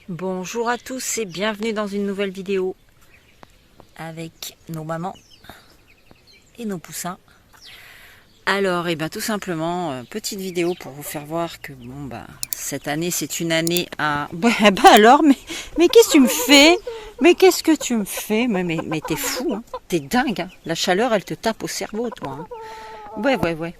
Bonjour à tous et bienvenue dans une nouvelle vidéo avec nos mamans et nos poussins. Alors, tout simplement, petite vidéo pour vous faire voir que cette année c'est une année à... alors, mais qu'est-ce que tu me fais? Mais qu'est-ce que tu me fais? Mais t'es fou, hein? T'es dingue, hein? La chaleur elle te tape au cerveau, toi. Hein? Ouais.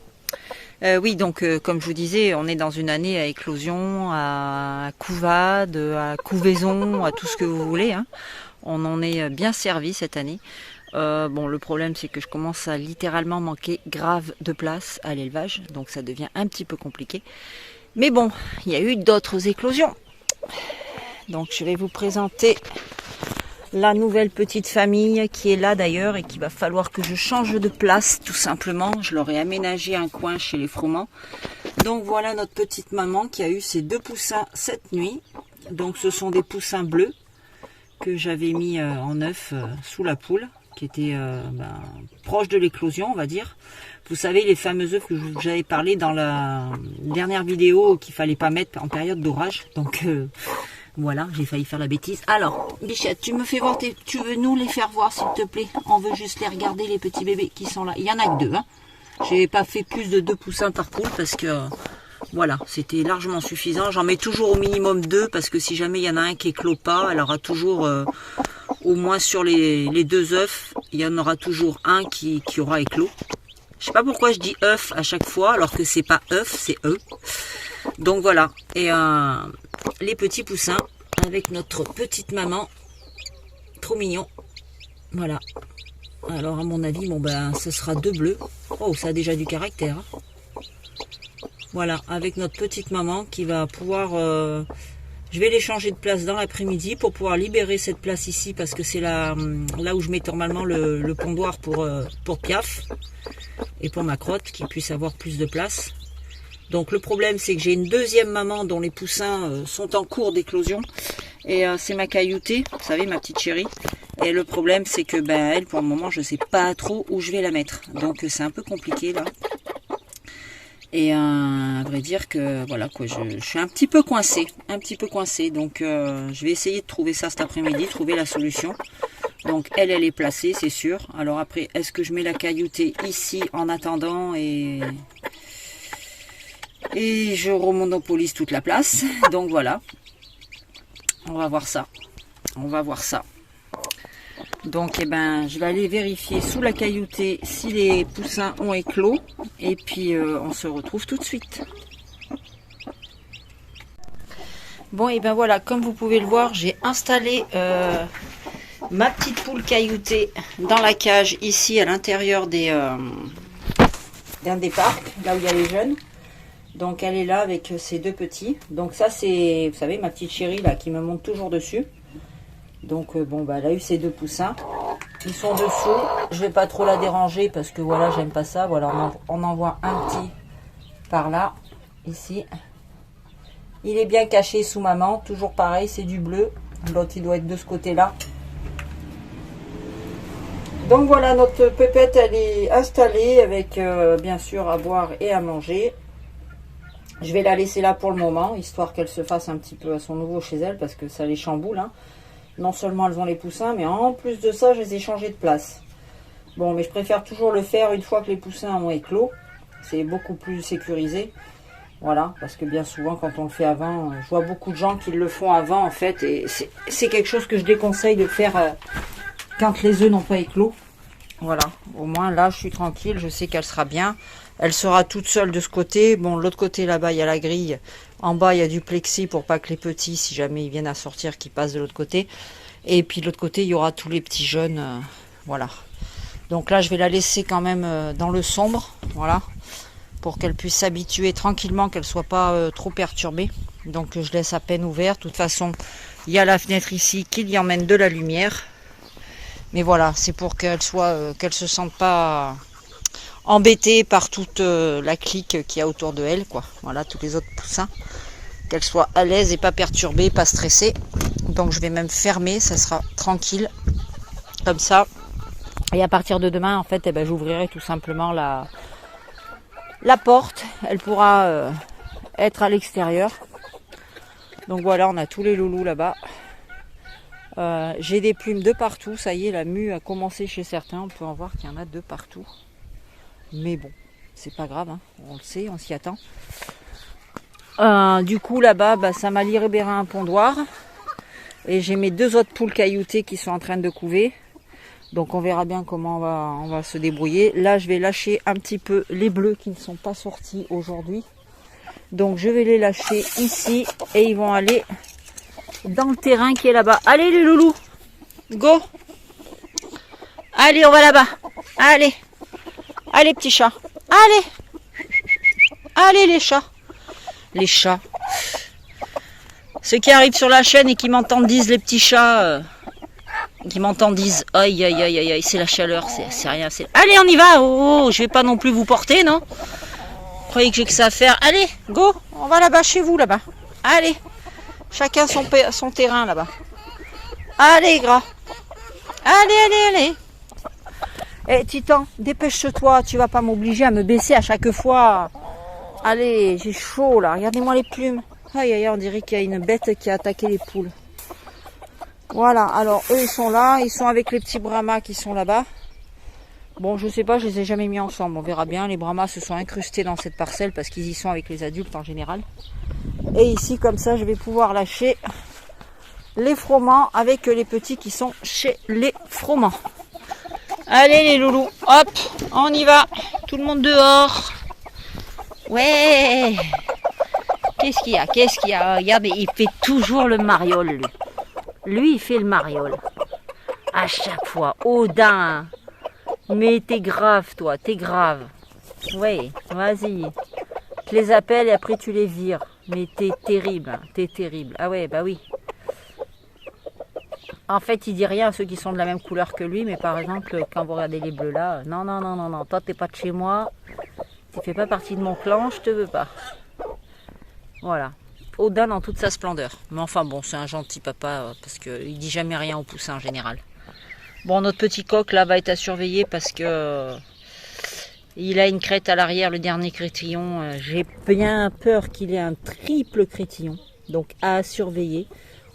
Oui, donc comme je vous disais, on est dans une année à éclosion, à couvade, à couvaison, à tout ce que vous voulez. Hein. On en est bien servi cette année. Le problème c'est que je commence à littéralement manquer grave de place à l'élevage, donc ça devient un petit peu compliqué. Mais bon, il y a eu d'autres éclosions. Donc je vais vous présenter la nouvelle petite famille qui est là d'ailleurs et qu'il va falloir que je change de place tout simplement. Je leur ai aménagé un coin chez les Froment. Donc voilà notre petite maman qui a eu ses deux poussins cette nuit. Donc ce sont des poussins bleus que j'avais mis en œuf sous la poule, qui étaient proches de l'éclosion on va dire. Vous savez les fameux œufs que j'avais parlé dans la dernière vidéo qu'il fallait pas mettre en période d'orage. Donc voilà, j'ai failli faire la bêtise. Alors, Bichette, tu me fais voir, tu veux nous les faire voir s'il te plaît? On veut juste les regarder, les petits bébés qui sont là. Il y en a que deux, hein. J'ai pas fait plus de 2 poussins par poule parce que, voilà, c'était largement suffisant. J'en mets toujours au minimum 2 parce que si jamais il y en a un qui éclot pas, elle aura toujours, au moins sur les 2 œufs, il y en aura toujours un qui aura éclos. Je sais pas pourquoi je dis œuf à chaque fois alors que c'est pas œuf, c'est œuf. Donc voilà, et les petits poussins avec notre petite maman, trop mignon. Voilà. Alors à mon avis, ce sera 2 bleus. Oh, ça a déjà du caractère. Hein. Voilà, avec notre petite maman qui va pouvoir... je vais les changer de place dans l'après-midi pour pouvoir libérer cette place ici parce que c'est là où je mets normalement le pondoir pour Piaf et pour ma crotte qui puisse avoir plus de place. Donc le problème c'est que j'ai une deuxième maman dont les poussins sont en cours d'éclosion. Et c'est ma cailloutée, vous savez, ma petite chérie. Et le problème c'est que elle pour le moment je sais pas trop où je vais la mettre. Donc c'est un peu compliqué là. Et à vrai dire que voilà quoi, je suis un petit peu coincée. Donc je vais essayer de trouver ça cet après-midi, trouver la solution. Donc elle est placée, c'est sûr. Alors après, est-ce que je mets la cailloutée ici en attendant et je remonopolise toute la place. Donc voilà. On va voir ça. Donc je vais aller vérifier sous la cailloutée si les poussins ont éclos. Et puis on se retrouve tout de suite. Bon et voilà, comme vous pouvez le voir, j'ai installé ma petite poule cailloutée dans la cage ici à l'intérieur d'un des parcs, là où il y a les jeunes. Donc elle est là avec ses 2 petits. Donc ça c'est, vous savez, ma petite chérie là qui me monte toujours dessus. Donc elle a eu ses 2 poussins. Ils sont dessous. Je vais pas trop la déranger parce que voilà, j'aime pas ça. Voilà, on en voit un petit par là, ici. Il est bien caché sous maman. Toujours pareil, c'est du bleu. L'autre il doit être de ce côté-là. Donc voilà, notre pépette elle est installée avec bien sûr à boire et à manger. Je vais la laisser là pour le moment, histoire qu'elle se fasse un petit peu à son nouveau chez elle, parce que ça les chamboule. Hein. Non seulement elles ont les poussins, mais en plus de ça, je les ai changés de place. Bon, mais je préfère toujours le faire une fois que les poussins ont éclos. C'est beaucoup plus sécurisé. Voilà, parce que bien souvent, quand on le fait avant, je vois beaucoup de gens qui le font avant, en fait. Et c'est quelque chose que je déconseille de faire quand les œufs n'ont pas éclos. Voilà, au moins là, je suis tranquille, je sais qu'elle sera bien. Elle sera toute seule de ce côté. Bon, de l'autre côté, là-bas, il y a la grille. En bas, il y a du plexi pour pas que les petits, si jamais ils viennent à sortir, qu'ils passent de l'autre côté. Et puis, de l'autre côté, il y aura tous les petits jeunes. Voilà. Donc là, je vais la laisser quand même dans le sombre. Voilà. Pour qu'elle puisse s'habituer tranquillement, qu'elle soit pas trop perturbée. Donc, je laisse à peine ouvert. De toute façon, il y a la fenêtre ici qui y emmène de la lumière. Mais voilà, c'est pour qu'elle se sente pas embêtée par toute la clique qu'il y a autour de elle, quoi. Voilà, tous les autres poussins. Qu'elle soit à l'aise et pas perturbée, pas stressée. Donc je vais même fermer, ça sera tranquille. Comme ça. Et à partir de demain, en fait, j'ouvrirai tout simplement la porte. Elle pourra être à l'extérieur. Donc voilà, on a tous les loulous là-bas. J'ai des plumes de partout. Ça y est, la mue a commencé chez certains. On peut en voir qu'il y en a de partout. Mais bon, c'est pas grave, hein. On le sait, on s'y attend. Du coup, là-bas, ça m'a libéré un pondoir. Et j'ai mes 2 autres poules cailloutées qui sont en train de couver. Donc on verra bien comment on va se débrouiller. Là, je vais lâcher un petit peu les bleus qui ne sont pas sortis aujourd'hui. Donc je vais les lâcher ici et ils vont aller dans le terrain qui est là-bas. Allez les loulous, go. Allez, on va là-bas. Allez, allez petits chats. Allez, allez les chats. Les chats. Ceux qui arrivent sur la chaîne et qui m'entendent disent les petits chats, qui m'entendent disent aïe aïe aïe aïe, c'est la chaleur, c'est rien. Allez, on y va. Oh, je vais pas non plus vous porter, non? Vous croyez que j'ai que ça à faire? Allez, go, on va là-bas chez vous là-bas. Allez, chacun son terrain là-bas. Allez, gras. Allez, allez, allez. Eh, Titan, dépêche-toi, tu vas pas m'obliger à me baisser à chaque fois. Allez, j'ai chaud là, regardez-moi les plumes. Aïe aïe, on dirait qu'il y a une bête qui a attaqué les poules. Voilà, alors eux ils sont là, ils sont avec les petits brahmas qui sont là-bas. Bon, je sais pas, je les ai jamais mis ensemble, on verra bien. Les brahmas se sont incrustés dans cette parcelle parce qu'ils y sont avec les adultes en général. Et ici, comme ça, je vais pouvoir lâcher les froment avec les petits qui sont chez les froment. Allez les loulous, hop, on y va. Tout le monde dehors. Ouais. Qu'est-ce qu'il y a? Qu'est-ce qu'il y a? Regardez, il fait toujours le mariole, lui. Lui, il fait le mariole. À chaque fois. Odin. Mais t'es grave, toi. T'es grave. Ouais, vas-y. Tu les appelles et après tu les vires. Mais t'es terrible. T'es terrible. Ah ouais, bah oui. En fait, il dit rien à ceux qui sont de la même couleur que lui. Mais par exemple, quand vous regardez les bleus là, non, non, non, non, non. Toi, t'es pas de chez moi. Tu fais pas partie de mon clan. Je te veux pas. Voilà. Odin dans toute sa splendeur. Mais enfin bon, c'est un gentil papa parce qu'il dit jamais rien aux poussins en général. Bon, notre petit coq là va être à surveiller parce que il a une crête à l'arrière, le dernier crétillon. J'ai bien peur qu'il ait un triple crétillon. Donc à surveiller.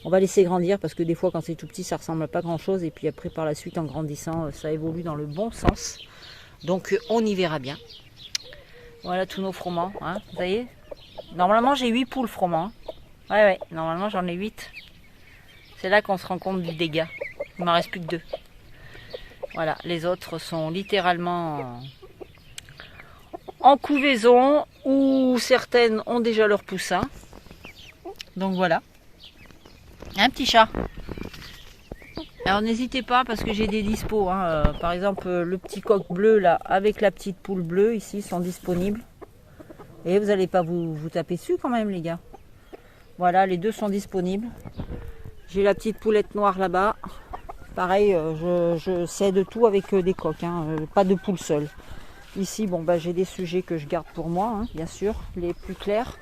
On va laisser grandir parce que des fois quand c'est tout petit ça ressemble à pas grand chose. Et puis après par la suite en grandissant ça évolue dans le bon sens. Donc on y verra bien. Voilà tous nos froments. Hein, vous voyez ? Normalement, j'ai 8 poules froment. Ouais, normalement, j'en ai 8. C'est là qu'on se rend compte du dégât. Il m'en reste plus que 2. Voilà, les autres sont littéralement en couvaison ou certaines ont déjà leur poussin. Donc voilà. Un petit chat. Alors n'hésitez pas parce que j'ai des dispos. Hein. Par exemple, le petit coq bleu là avec la petite poule bleue ici sont disponibles. Et vous n'allez pas vous taper dessus quand même les gars. Voilà, les deux sont disponibles. J'ai la petite poulette noire là-bas. Pareil, je cède tout avec des coques, hein, pas de poule seule. Ici, bon j'ai des sujets que je garde pour moi, hein, bien sûr, les plus clairs.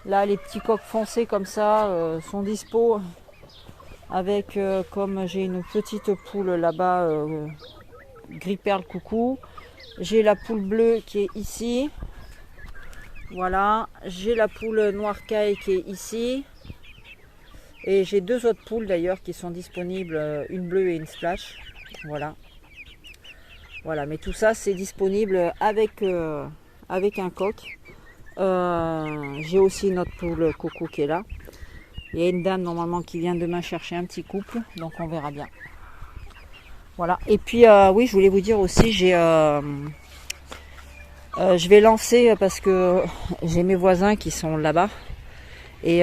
Là, les petits coqs foncés comme ça sont dispo. Avec, comme j'ai une petite poule là-bas, gris perle coucou. J'ai la poule bleue qui est ici. Voilà, j'ai la poule noire caille qui est ici. Et j'ai 2 autres poules d'ailleurs qui sont disponibles, une bleue et une splash. Voilà. Voilà, mais tout ça c'est disponible avec un coq. J'ai aussi une autre poule coco qui est là. Il y a une dame normalement qui vient demain chercher un petit couple, donc on verra bien. Voilà, et puis oui, je voulais vous dire aussi, je vais lancer parce que j'ai mes voisins qui sont là-bas. Et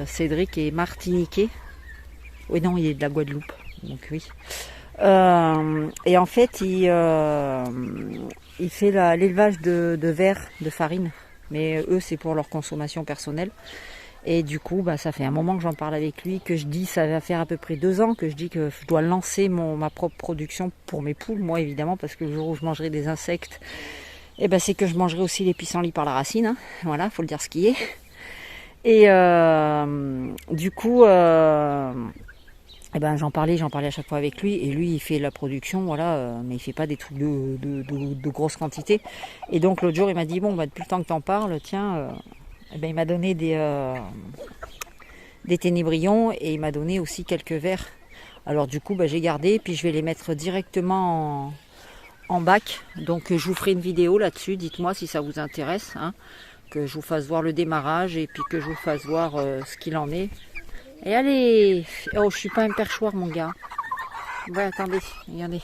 Cédric est martiniquais. Oui, non, il est de la Guadeloupe. Donc oui. Et en fait, il fait l'élevage de vers, de farine. Mais eux, c'est pour leur consommation personnelle. Et du coup, ça fait un moment que j'en parle avec lui, que je dis, ça va faire à peu près 2 ans, que je dis que je dois lancer ma propre production pour mes poules, moi évidemment, parce que le jour où je mangerai des insectes, c'est que je mangerai aussi les pissenlits par la racine. Hein. Voilà, faut le dire ce qui est. Et du coup, j'en parlais à chaque fois avec lui. Et lui, il fait la production, voilà, mais il fait pas des trucs de grosses quantités. Et donc l'autre jour, il m'a dit, bon, depuis le temps que t'en parles, tiens, il m'a donné des ténébrions et il m'a donné aussi quelques vers. Alors du coup, bah, j'ai gardé, puis je vais les mettre directement en bac. Donc je vous ferai une vidéo là-dessus, dites-moi si ça vous intéresse, hein, que je vous fasse voir le démarrage et puis que je vous fasse voir ce qu'il en est. Et allez, oh, je suis pas un perchoir mon gars. Ouais, attendez, regardez.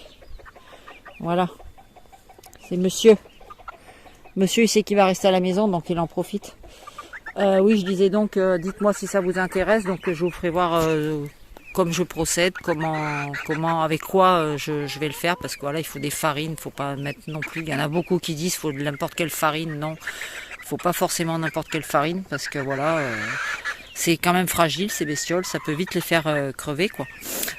Voilà, c'est monsieur. Monsieur, il sait qu'il va rester à la maison, donc il en profite. Oui, je disais donc, dites-moi si ça vous intéresse, donc je vous ferai voir comme je procède, comment, avec quoi je vais le faire, parce que voilà, il faut des farines, faut pas mettre non plus. Il y en a beaucoup qui disent, faut de n'importe quelle farine, non, faut pas forcément n'importe quelle farine, parce que voilà, c'est quand même fragile ces bestioles, ça peut vite les faire crever quoi.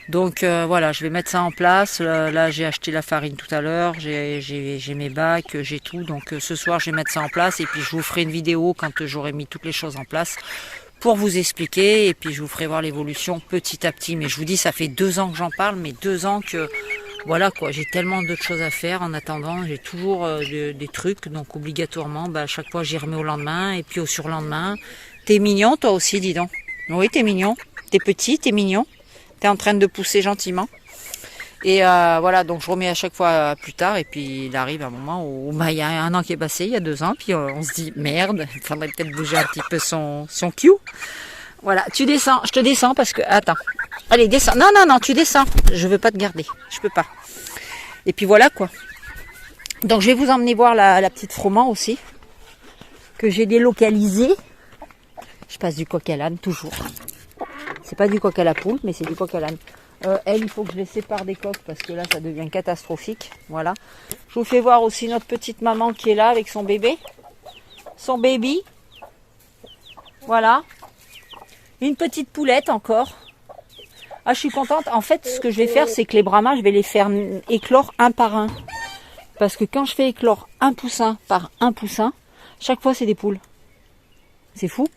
Donc voilà, je vais mettre ça en place. Là j'ai acheté la farine tout à l'heure, j'ai mes bacs, j'ai tout. Donc ce soir je vais mettre ça en place et puis je vous ferai une vidéo quand j'aurai mis toutes les choses en place pour vous expliquer et puis je vous ferai voir l'évolution petit à petit. Mais je vous dis, ça fait 2 ans que j'en parle, mais 2 ans que voilà quoi, j'ai tellement d'autres choses à faire en attendant, j'ai toujours des trucs, donc obligatoirement, bah, à chaque fois j'y remets au lendemain et puis au surlendemain. T'es mignon toi aussi, dis donc. Oui, t'es mignon, t'es petit, t'es mignon, t'es en train de pousser gentiment. Et voilà, donc je remets à chaque fois plus tard et puis il arrive un moment où bah, il y a 1 an qui est passé, il y a 2 ans, puis on se dit merde, il faudrait peut-être bouger un petit peu son cul. Voilà, tu descends, je te descends parce que, attends, allez descends, non, tu descends, je veux pas te garder, je peux pas. Et puis voilà quoi. Donc je vais vous emmener voir la petite froment aussi, que j'ai délocalisée. Je passe du coq à l'âne toujours. C'est pas du coq à la poule, mais c'est du coq à l'âne. Elle, il faut que je les sépare des coqs parce que là, ça devient catastrophique. Voilà. Je vous fais voir aussi notre petite maman qui est là avec son bébé. Son baby. Voilà. Une petite poulette encore. Ah, je suis contente. En fait, ce que je vais faire, c'est que les brahmas, je vais les faire éclore un par un. Parce que quand je fais éclore un poussin par un poussin, chaque fois, c'est des poules. C'est fou.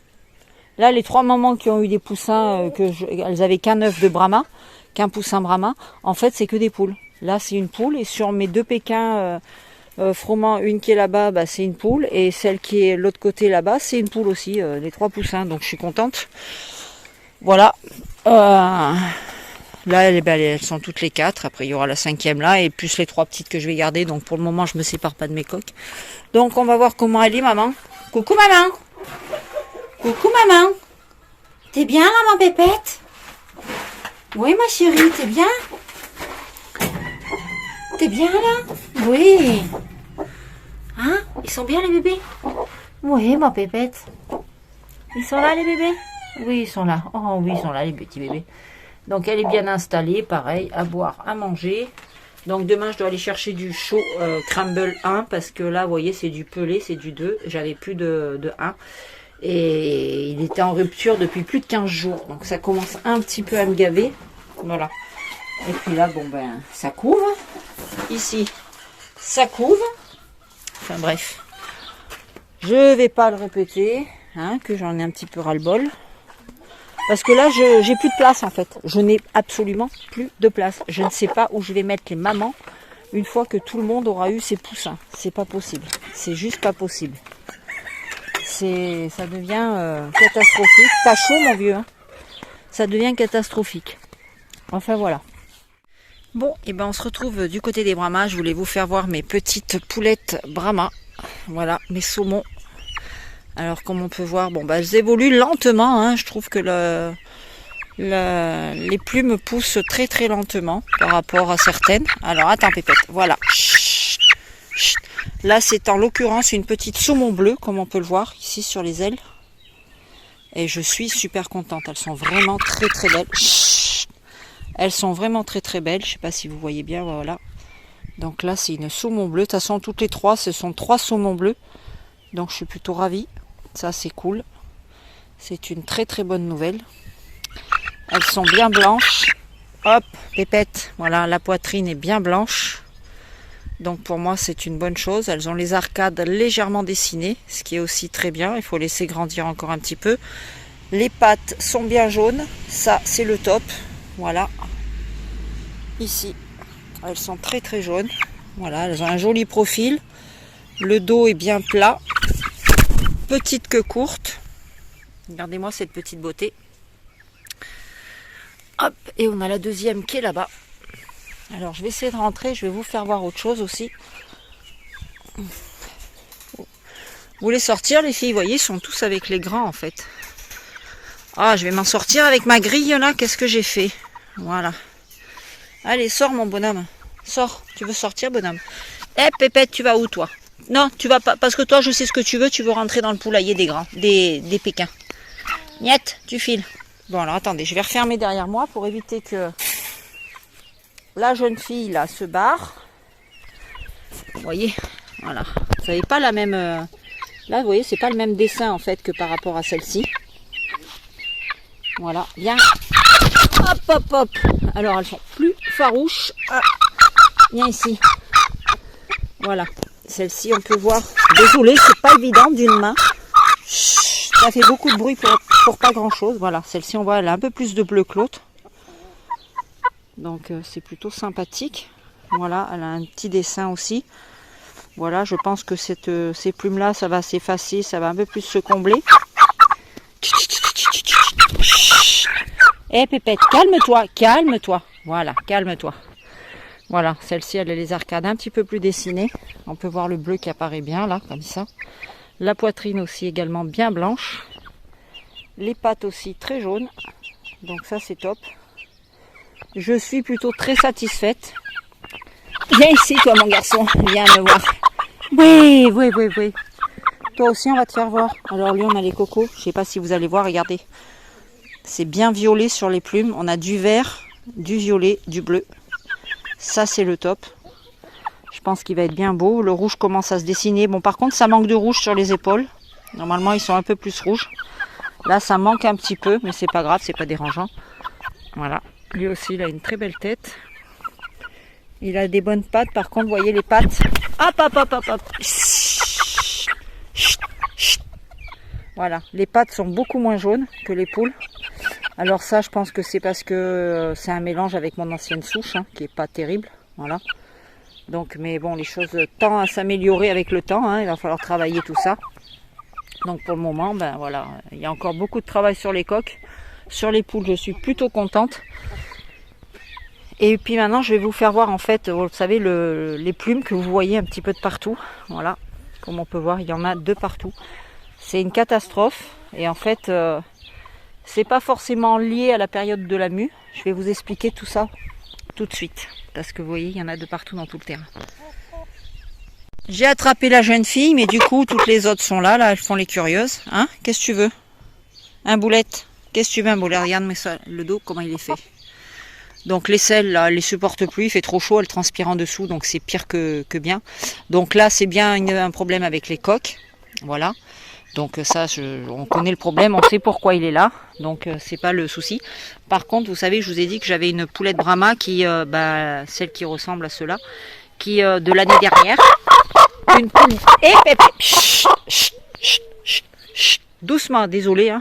Là, les 3 mamans qui ont eu des poussins, elles avaient qu'un œuf de brahma, qu'un poussin brahma. En fait, c'est que des poules. Là, c'est une poule. Et sur mes 2 pékins froment, une qui est là-bas, bah, c'est une poule. Et celle qui est de l'autre côté là-bas, c'est une poule aussi. Les 3 poussins. Donc, je suis contente. Voilà. Là, elles sont toutes les 4. Après, il y aura la 5e là. Et plus les 3 petites que je vais garder. Donc, pour le moment, je me sépare pas de mes coques. Donc, on va voir comment elle est, maman. Coucou, maman. Coucou maman, t'es bien là ma pépette? Oui ma chérie, t'es bien? T'es bien là? Oui. Hein? Ils sont bien les bébés? Oui ma pépette. Ils sont là les bébés? Oui ils sont là. Oh oui ils sont là les petits bébés. Donc elle est bien installée, pareil, à boire, à manger. Donc demain je dois aller chercher du chaud Crumble 1 parce que là vous voyez c'est du pelé, c'est du 2. J'avais plus de 1. Et il était en rupture depuis plus de 15 jours. Donc ça commence un petit peu à me gaver. Voilà. Et puis là, bon ben, ça couvre. Ici, ça couvre. Enfin bref. Je vais pas le répéter. Hein, que j'en ai un petit peu ras-le-bol. Parce que là, j'ai plus de place en fait. Je n'ai absolument plus de place. Je ne sais pas où je vais mettre les mamans une fois que tout le monde aura eu ses poussins. C'est pas possible. C'est juste pas possible. Ça devient catastrophique. T'as chaud mon vieux, hein. Ça devient catastrophique. Enfin voilà. Bon, et ben on se retrouve du côté des brahmas. Je voulais vous faire voir mes petites poulettes brahma. Voilà, mes saumons. Alors comme on peut voir, bon bah elles évoluent lentement. Hein. Je trouve que les plumes poussent très très lentement par rapport à certaines. Alors attends pépette, voilà. Chut, chut. Là, c'est en l'occurrence une petite saumon bleue, comme on peut le voir ici sur les ailes. Et je suis super contente. Elles sont vraiment très très belles. Chut. Elles sont vraiment très très belles. Je ne sais pas si vous voyez bien. Voilà. Donc là, c'est une saumon bleue. De toute façon, toutes les 3, ce sont 3 saumons bleus. Donc je suis plutôt ravie. Ça, c'est cool. C'est une très très bonne nouvelle. Elles sont bien blanches. Hop, pépette. Voilà, la poitrine est bien blanche. Donc pour moi c'est une bonne chose. Elles ont les arcades légèrement dessinées, ce qui est aussi très bien. Il faut laisser grandir encore un petit peu. Les pattes sont bien jaunes, ça c'est le top. Voilà. Ici, elles sont très très jaunes. Voilà, elles ont un joli profil. Le dos est bien plat. Petite queue courte. Regardez-moi cette petite beauté. Et on a la deuxième qui est là-bas. Alors je vais essayer de rentrer, je vais vous faire voir autre chose aussi. Vous voulez sortir les filles? Vous voyez, ils sont tous avec les grands en fait. Ah, je vais m'en sortir avec ma grille là, qu'est-ce que j'ai fait? Voilà. Allez, sors mon bonhomme. Sors, tu veux sortir bonhomme? Eh Pépette, tu vas où toi? Non, tu vas pas, parce que toi je sais ce que tu veux rentrer dans le poulailler des grands, des Pékins. Niette, tu files. Bon alors attendez, je vais refermer derrière moi pour éviter que la jeune fille là se barre. Vous voyez, voilà. Vous n'avez pas la même... Là, vous voyez, c'est pas le même dessin en fait que par rapport à celle-ci. Voilà, bien. Hop, hop, hop. Alors, elles sont plus farouches. Ah. Viens ici. Voilà. Celle-ci, on peut voir. Désolée, c'est pas évident d'une main. Chut, ça fait beaucoup de bruit pour pas grand-chose. Voilà, celle-ci, on voit, elle a un peu plus de bleu que l'autre. Donc, c'est plutôt sympathique. Voilà, elle a un petit dessin aussi. Voilà, je pense que ces plumes-là, ça va s'effacer, ça va un peu plus se combler. Eh Pépette, calme-toi, calme-toi. Voilà, calme-toi. Voilà, celle-ci, elle a les arcades un petit peu plus dessinées. On peut voir le bleu qui apparaît bien, là, comme ça. La poitrine aussi également bien blanche. Les pattes aussi très jaunes. Donc ça, c'est top. Je suis plutôt très satisfaite. Viens ici, toi, mon garçon. Viens me voir. Oui, oui, oui, oui. Toi aussi, on va te faire voir. Alors, lui, on a les cocos. Je ne sais pas si vous allez voir, regardez. C'est bien violet sur les plumes. On a du vert, du violet, du bleu. Ça, c'est le top. Je pense qu'il va être bien beau. Le rouge commence à se dessiner. Bon, par contre, ça manque de rouge sur les épaules. Normalement, ils sont un peu plus rouges. Là, ça manque un petit peu, mais c'est pas grave, c'est pas dérangeant. Voilà. Lui aussi, il a une très belle tête. Il a des bonnes pattes. Par contre, vous voyez les pattes. Hop, hop, hop, hop, hop. Chut, chut, chut. Voilà. Les pattes sont beaucoup moins jaunes que les poules. Alors ça, je pense que c'est parce que c'est un mélange avec mon ancienne souche, qui est pas terrible. Voilà. Donc, mais bon, les choses tendent à s'améliorer avec le temps. Il va falloir travailler tout ça. Donc pour le moment, ben voilà, il y a encore beaucoup de travail sur les coques. Sur les poules, je suis plutôt contente. Et puis maintenant, je vais vous faire voir en fait, vous savez, les plumes que vous voyez un petit peu de partout. Voilà, comme on peut voir, il y en a de partout. C'est une catastrophe. Et en fait, c'est pas forcément lié à la période de la mue. Je vais vous expliquer tout ça tout de suite. Parce que vous voyez, il y en a de partout dans tout le terrain. J'ai attrapé la jeune fille, mais du coup, toutes les autres sont là. Là, elles font les curieuses. Hein? Qu'est-ce que tu veux? Un boulette? Qu'est-ce que tu veux, un boulet? Regarde mais ça, le dos, comment il est fait. Donc les selles, là, elles les supportent plus. Il fait trop chaud, elles transpirent en dessous. Donc c'est pire que bien. Donc là, c'est bien un problème avec les coques. Voilà. Donc ça, on connaît le problème. On sait pourquoi il est là. Donc c'est pas le souci. Par contre, vous savez, je vous ai dit que j'avais une poulette Brahma qui, celle qui ressemble à cela, qui de l'année dernière. Une poule. Eh, Pépé. Chut, chut, chut, chut, chut. Doucement, désolé,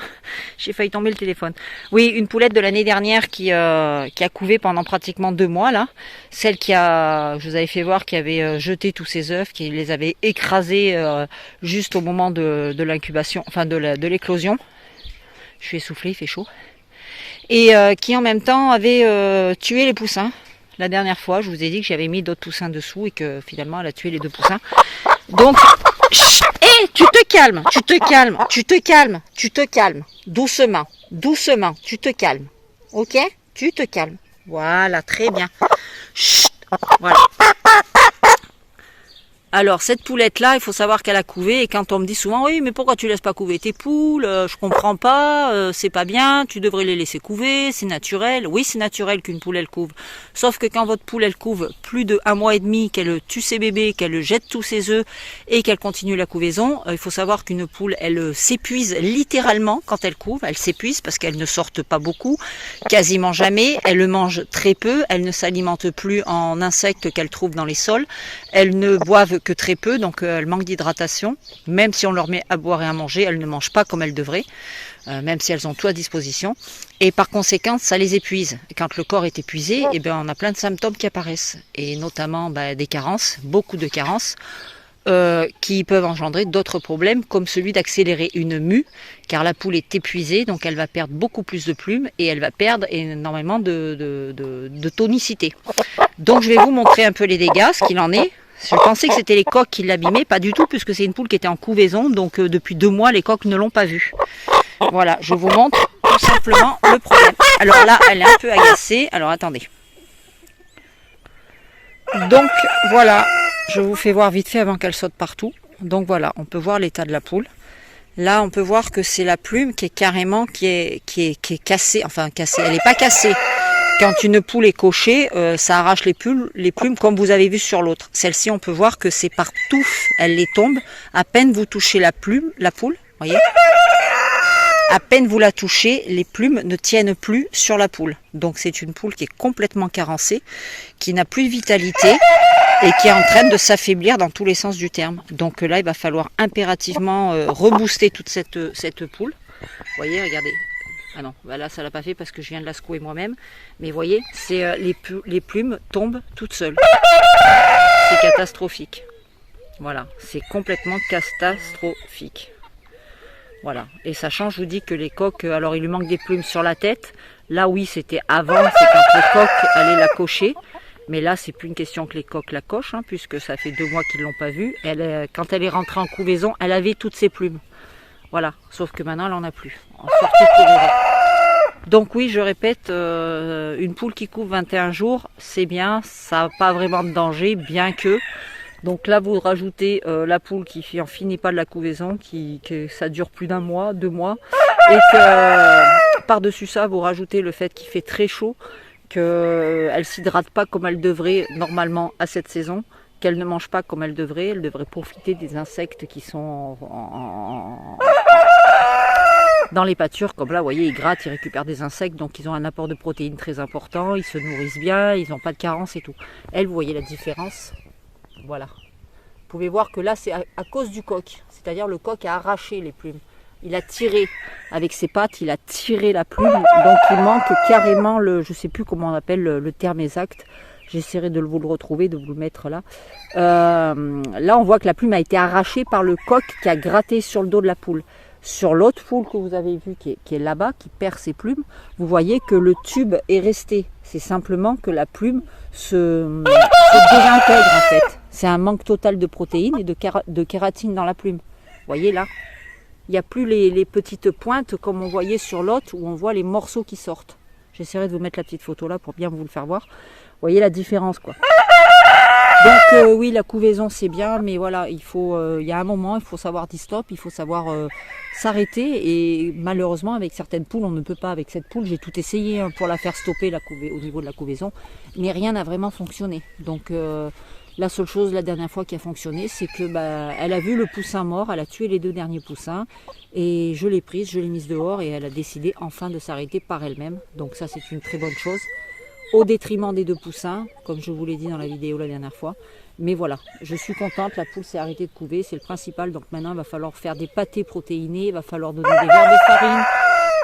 j'ai failli tomber le téléphone. Oui, une poulette de l'année dernière qui a couvé pendant pratiquement 2 mois là. Celle je vous avais fait voir, qui avait jeté tous ses œufs, qui les avait écrasés juste au moment de l'incubation, enfin de l'éclosion. Je suis essoufflée, il fait chaud. Et qui en même temps avait tué les poussins. La dernière fois, je vous ai dit que j'avais mis d'autres poussins dessous et que finalement elle a tué les 2 poussins. Donc, hé, tu te calmes, tu te calmes, tu te calmes, tu te calmes. Doucement, doucement, tu te calmes. Ok? Tu te calmes. Voilà, très bien. Chut, voilà. Alors, cette poulette-là, il faut savoir qu'elle a couvé. Et quand on me dit souvent, oui, mais pourquoi tu laisses pas couver tes poules? Je comprends pas, c'est pas bien, tu devrais les laisser couver, c'est naturel. Oui, c'est naturel qu'une poule, elle couve. Sauf que quand votre poule, elle couve plus de 1 mois et demi, qu'elle tue ses bébés, qu'elle jette tous ses œufs et qu'elle continue la couvaison, il faut savoir qu'une poule, elle s'épuise littéralement quand elle couve. Elle s'épuise parce qu'elle ne sortent pas beaucoup, quasiment jamais. Elle mange très peu, elle ne s'alimente plus en insectes qu'elle trouve dans les sols. Elles ne boivent que très peu, donc elles manquent d'hydratation. Même si on leur met à boire et à manger, elles ne mangent pas comme elles devraient, même si elles ont tout à disposition. Et par conséquent, ça les épuise. Et quand le corps est épuisé, on a plein de symptômes qui apparaissent. Et notamment des carences, beaucoup de carences. qui peuvent engendrer d'autres problèmes, comme celui d'accélérer une mue, car la poule est épuisée, donc elle va perdre beaucoup plus de plumes et elle va perdre énormément de tonicité. Donc je vais vous montrer un peu les dégâts, ce qu'il en est. Je pensais que c'était les coques qui l'abîmaient, pas du tout, puisque c'est une poule qui était en couvaison, donc depuis 2 mois, les coques ne l'ont pas vue. Voilà, je vous montre tout simplement le problème. Alors là, elle est un peu agacée, alors attendez. Donc voilà, je vous fais voir vite fait avant qu'elle saute partout. Donc voilà, on peut voir l'état de la poule. Là, on peut voir que c'est la plume qui est carrément qui est cassée. Enfin, cassée, elle n'est pas cassée. Quand une poule est cochée, ça arrache les plumes comme vous avez vu sur l'autre. Celle-ci, on peut voir que c'est par touffe, elle les tombe. À peine vous touchez la poule, voyez. À peine vous la touchez, les plumes ne tiennent plus sur la poule. Donc c'est une poule qui est complètement carencée, qui n'a plus de vitalité et qui est en train de s'affaiblir dans tous les sens du terme. Donc là, il va falloir impérativement rebooster toute cette poule. Vous voyez, regardez. Ah non, bah là ça l'a pas fait parce que je viens de la secouer moi-même. Mais vous voyez, c'est les plumes tombent toutes seules. C'est catastrophique. Voilà, c'est complètement catastrophique. Voilà, et sachant, je vous dis que les coques, alors il lui manque des plumes sur la tête. Là oui, c'était avant, c'est quand les coques allaient la cocher. Mais là, c'est plus une question que les coques la cochent, hein, puisque ça fait 2 mois qu'ils ne l'ont pas vue. Quand elle est rentrée en couvaison, elle avait toutes ses plumes. Voilà, sauf que maintenant, elle n'en a plus. En sortie de couvaison. Donc oui, je répète, une poule qui couve 21 jours, c'est bien, ça n'a pas vraiment de danger, bien que... Donc là, vous rajoutez la poule qui en finit pas de la couvaison, que ça dure plus d'1 mois, 2 mois, et que par-dessus ça, vous rajoutez le fait qu'il fait très chaud, qu'elle ne s'hydrate pas comme elle devrait normalement à cette saison, qu'elle ne mange pas comme elle devrait profiter des insectes qui sont dans les pâtures, comme là, vous voyez, ils grattent, ils récupèrent des insectes, donc ils ont un apport de protéines très important, ils se nourrissent bien, ils n'ont pas de carence et tout. Elle, vous voyez la différence. Voilà. Vous pouvez voir que là, c'est à cause du coq. C'est-à-dire le coq a arraché les plumes. Il a tiré avec ses pattes, il a tiré la plume. Donc il manque carrément je ne sais plus comment on appelle le terme exact. J'essaierai de vous le retrouver, de vous le mettre là. Là, on voit que la plume a été arrachée par le coq qui a gratté sur le dos de la poule. Sur l'autre poule que vous avez vue, qui est là-bas, qui perd ses plumes, vous voyez que le tube est resté. C'est simplement que la plume se désintègre en fait. C'est un manque total de protéines et de kératine dans la plume. Vous voyez là, il n'y a plus les petites pointes comme on voyait sur l'autre où on voit les morceaux qui sortent. J'essaierai de vous mettre la petite photo là pour bien vous le faire voir. Vous voyez la différence quoi. Donc oui, la couvaison c'est bien, mais voilà, il y a un moment, il faut savoir dire stop, il faut savoir s'arrêter. Et malheureusement, avec certaines poules, on ne peut pas. Avec cette poule, j'ai tout essayé hein, pour la faire stopper au niveau de la couvaison, mais rien n'a vraiment fonctionné. Donc la seule chose, la dernière fois qui a fonctionné, c'est que elle a vu le poussin mort, elle a tué les 2 derniers poussins, et je l'ai prise, je l'ai mise dehors, et elle a décidé enfin de s'arrêter par elle-même. Donc ça, c'est une très bonne chose. Au détriment des 2 poussins, comme je vous l'ai dit dans la vidéo la dernière fois. Mais voilà, je suis contente, la poule s'est arrêtée de couver, c'est le principal. Donc maintenant, il va falloir faire des pâtés protéinés, il va falloir donner des verres de farine,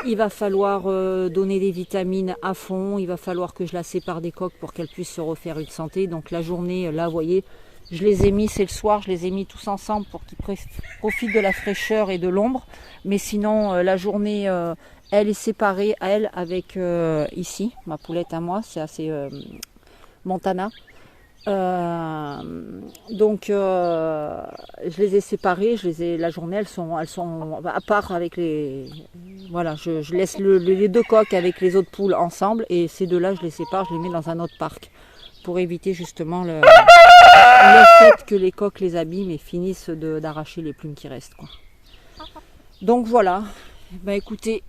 il va falloir donner des vitamines à fond, il va falloir que je la sépare des coques pour qu'elle puisse se refaire une santé. Donc la journée, là, vous voyez, je les ai mis, c'est le soir, je les ai mis tous ensemble pour qu'ils profitent de la fraîcheur et de l'ombre. Mais sinon, la journée... elle est séparée, elle, avec ici, ma poulette à moi, c'est assez Montana. Donc, je les ai séparées, la journée, elles sont à part avec les... Voilà, je laisse les 2 coques avec les autres poules ensemble, et ces 2-là, je les sépare, je les mets dans un autre parc, pour éviter justement le fait que les coques les abîment et finissent d'arracher les plumes qui restent, quoi. Donc voilà. Ben écoutez,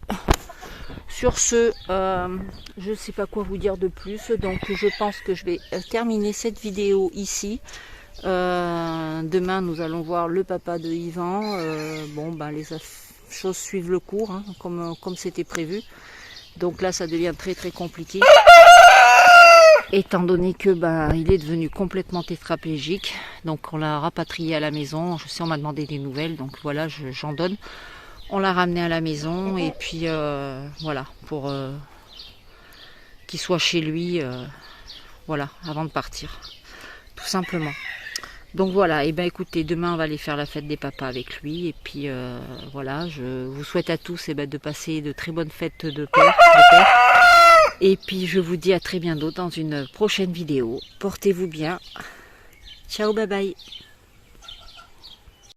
sur ce, je ne sais pas quoi vous dire de plus, donc je pense que je vais terminer cette vidéo ici. Demain, nous allons voir le papa de Yvan. Les choses suivent le cours, hein, comme c'était prévu. Donc là, ça devient très très compliqué, étant donné que il est devenu complètement tétraplégique. Donc on l'a rapatrié à la maison. Je sais, on m'a demandé des nouvelles, donc voilà, j'en donne. On l'a ramené à la maison et puis voilà, pour qu'il soit chez lui, voilà, avant de partir, tout simplement. Donc voilà, et ben écoutez, demain on va aller faire la fête des papas avec lui. Et puis voilà, je vous souhaite à tous de passer de très bonnes fêtes de père. Et puis je vous dis à très bientôt dans une prochaine vidéo. Portez-vous bien. Ciao, bye bye.